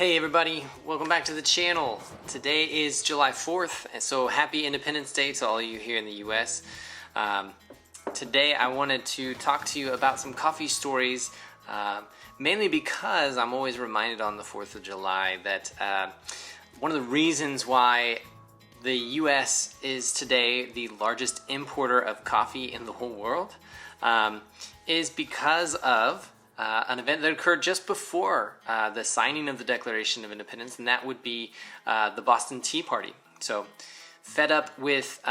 Hey everybody, welcome back to the channel. Today is July 4th, and so happy Independence Day to all of you here in the US. Today I wanted to talk to you about some coffee stories, mainly because I'm always reminded on the 4th of July that one of the reasons why the US is today the largest importer of coffee in the whole world is because of an event that occurred just before the signing of the Declaration of Independence, and that would be the Boston Tea Party. So, fed up with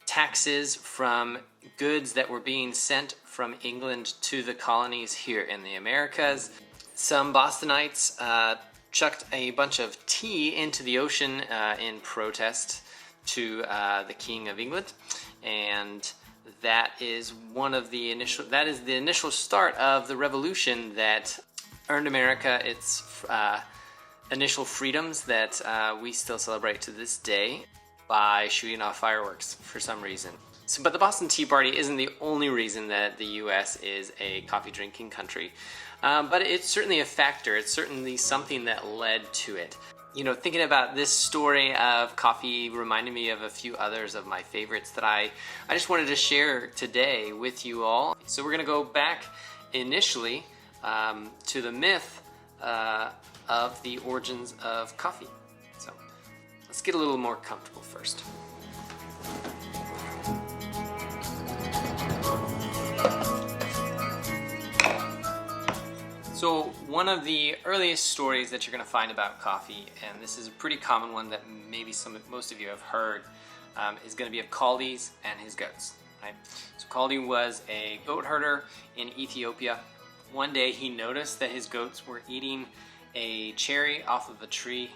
taxes from goods that were being sent from England to the colonies here in the Americas, some Bostonites chucked a bunch of tea into the ocean in protest to the King of England, and that is the initial start of the revolution that earned America its initial freedoms that we still celebrate to this day by shooting off fireworks for some reason. But the Boston Tea Party isn't the only reason that the U.S. is a coffee drinking country, but it's certainly a factor. It's certainly something that led to it. You know, thinking about this story of coffee reminded me of a few others of my favorites that I just wanted to share today with you all. So we're going to go back initially to the myth of the origins of coffee. So let's get a little more comfortable first. So one of the earliest stories that you're going to find about coffee, and this is a pretty common one that maybe most of you have heard, is going to be of Kaldi's and his goats. Right? So Kaldi was a goat herder in Ethiopia. One day he noticed that his goats were eating a cherry off of a tree,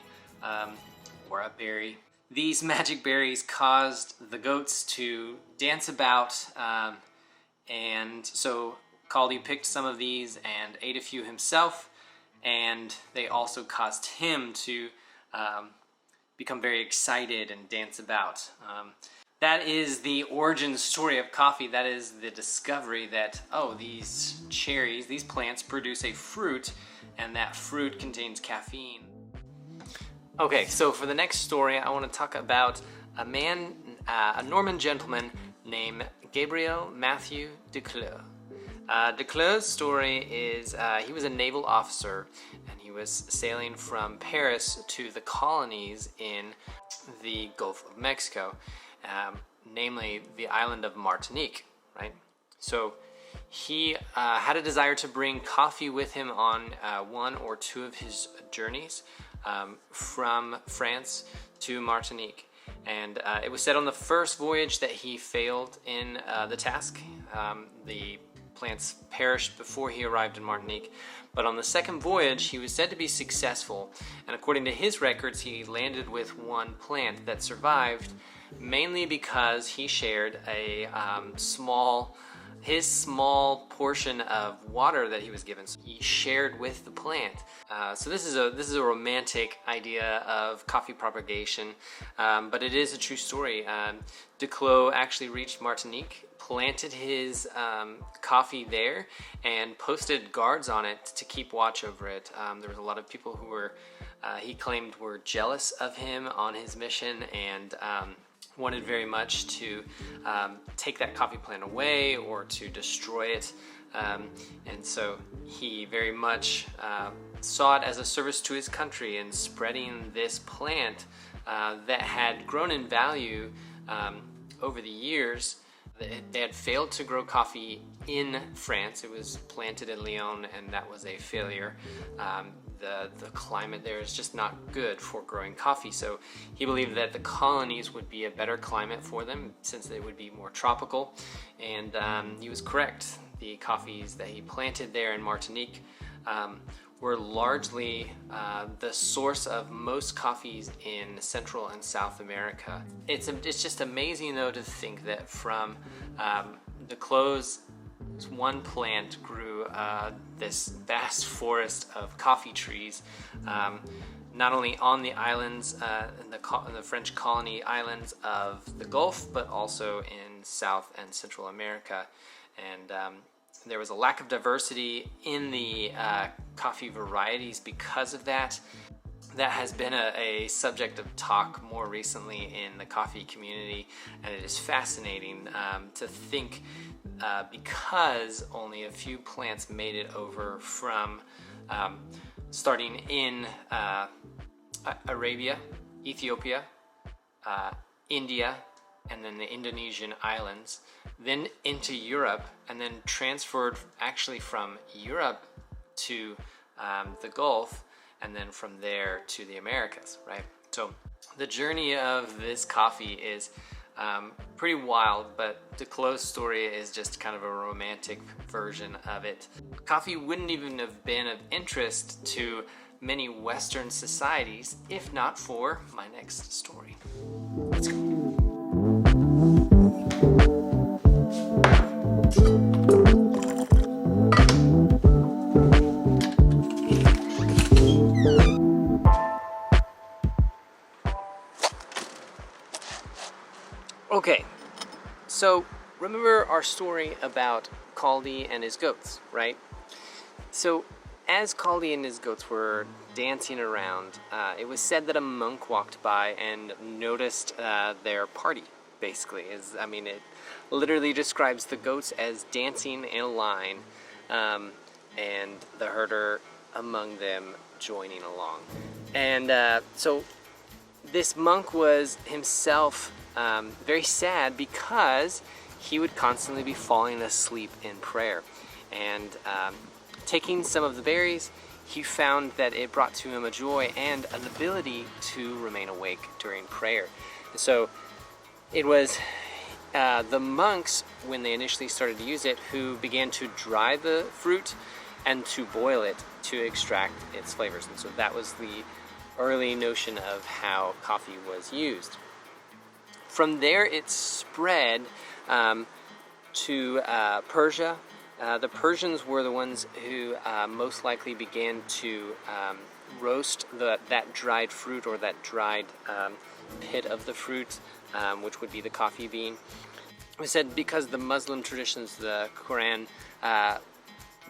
or a berry. These magic berries caused the goats to dance about, and so Kaldi picked some of these and ate a few himself, and they also caused him to become very excited and dance about. That is the origin story of coffee. That is the discovery that, oh, these cherries, these plants produce a fruit, and that fruit contains caffeine. Okay, so for the next story, I want to talk about a man, a Norman gentleman named Gabriel Mathieu de Cleux. De Cleux's story is he was a naval officer, and he was sailing from Paris to the colonies in the Gulf of Mexico, namely the island of Martinique, right? So he had a desire to bring coffee with him on one or two of his journeys from France to Martinique. And it was said on the first voyage that he failed in the task. The plants perished before he arrived in Martinique, but on the second voyage he was said to be successful, and according to his records he landed with one plant that survived, mainly because he shared a small portion of water that he was given. So he shared with the plant. So this is a romantic idea of coffee propagation, but it is a true story. De Cleux actually reached Martinique, planted his coffee there, and posted guards on it to keep watch over it. There was a lot of people who were, he claimed, were jealous of him on his mission, and wanted very much to take that coffee plant away or to destroy it. And so he very much saw it as a service to his country in spreading this plant that had grown in value over the years. They had failed to grow coffee in France. It was planted in Lyon, and that was a failure. The climate there is just not good for growing coffee, so he believed that the colonies would be a better climate for them since they would be more tropical, and he was correct. The coffees that he planted there in Martinique were largely the source of most coffees in Central and South America. It's just amazing though to think that from the Cleux, one plant grew this vast forest of coffee trees, not only on the islands, in the French colony islands of the Gulf, but also in South and Central America. And There was a lack of diversity in the coffee varieties because of that. That has been a subject of talk more recently in the coffee community, and it is fascinating to think because only a few plants made it over from starting in Arabia, Ethiopia, India, and then the Indonesian islands, then into Europe, and then transferred actually from Europe to the Gulf, and then from there to the Americas, right? So the journey of this coffee is pretty wild, but the close story is just kind of a romantic version of it. Coffee wouldn't even have been of interest to many Western societies if not for my next story. Let's go. Okay, so remember our story about Kaldi and his goats, right? So as Kaldi and his goats were dancing around, it was said that a monk walked by and noticed their party, basically. It literally describes the goats as dancing in a line, and the herder among them joining along. And so this monk was himself very sad because he would constantly be falling asleep in prayer. And taking some of the berries, he found that it brought to him a joy and an ability to remain awake during prayer. And so it was the monks, when they initially started to use it, who began to dry the fruit and to boil it to extract its flavors. And so that was the early notion of how coffee was used. From there, it spread to Persia. The Persians were the ones who most likely began to roast that dried fruit, or that dried pit of the fruit, which would be the coffee bean. We said because the Muslim traditions, the Quran,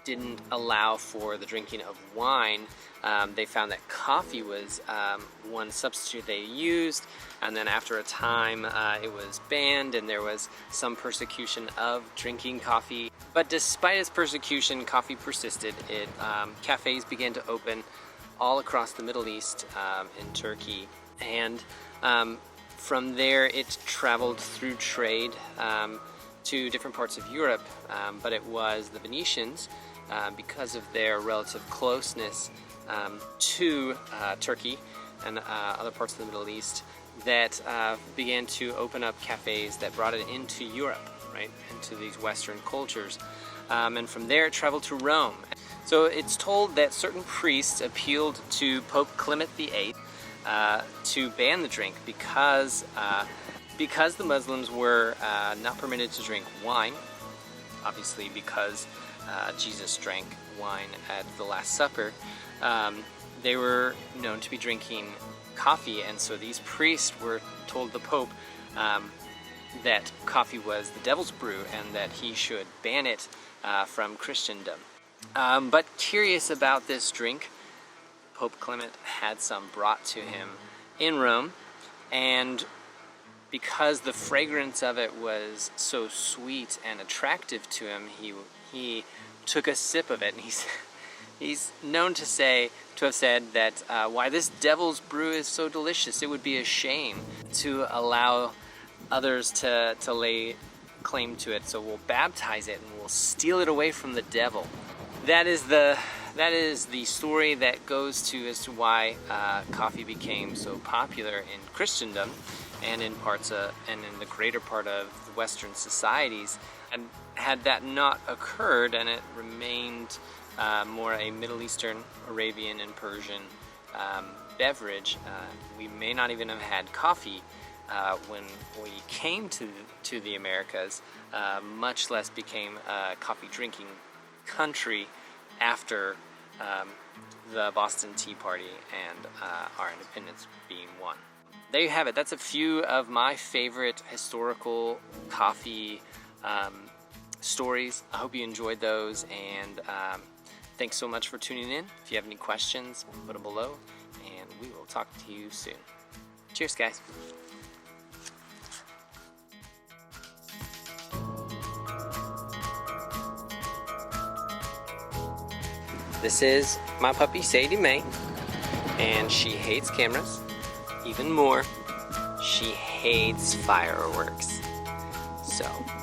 didn't allow for the drinking of wine, they found that coffee was one substitute they used, and then after a time it was banned, and there was some persecution of drinking coffee. But despite its persecution, coffee persisted. Cafes began to open all across the Middle East, in Turkey, and from there it traveled through trade to different parts of Europe, but it was the Venetians, because of their relative closeness to Turkey and other parts of the Middle East, that began to open up cafes that brought it into Europe, right, into these Western cultures. And from there it traveled to Rome. So it's told that certain priests appealed to Pope Clement VIII to ban the drink because the Muslims were not permitted to drink wine, obviously because Jesus drank wine at the Last Supper. They were known to be drinking coffee, and so these priests were told the Pope that coffee was the devil's brew and that he should ban it from Christendom. But curious about this drink, Pope Clement had some brought to him in Rome, and because the fragrance of it was so sweet and attractive to him, he took a sip of it, and he's known to have said that why this devil's brew is so delicious, it would be a shame to allow others to lay claim to it, so we'll baptize it and we'll steal it away from the devil. That is the story that goes to as to why coffee became so popular in Christendom and in the greater part of Western societies. And had that not occurred, and it remained more a Middle Eastern, Arabian, and Persian beverage, we may not even have had coffee when we came to the Americas, much less became a coffee drinking country after the Boston Tea Party and our independence being won. There you have it. That's a few of my favorite historical coffee stories. I hope you enjoyed those, and thanks so much for tuning in. If you have any questions, put them below, and we will talk to you soon. Cheers, guys. This is my puppy Sadie Mae, and she hates cameras. Even more, she hates fireworks.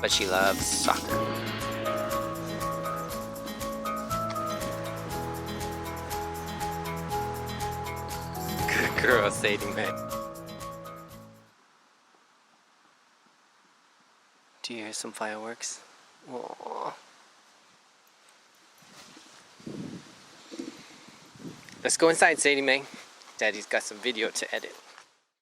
But she loves soccer. Good girl, Sadie Mae. Do you hear some fireworks? Aww. Let's go inside, Sadie Mae. Daddy's got some video to edit.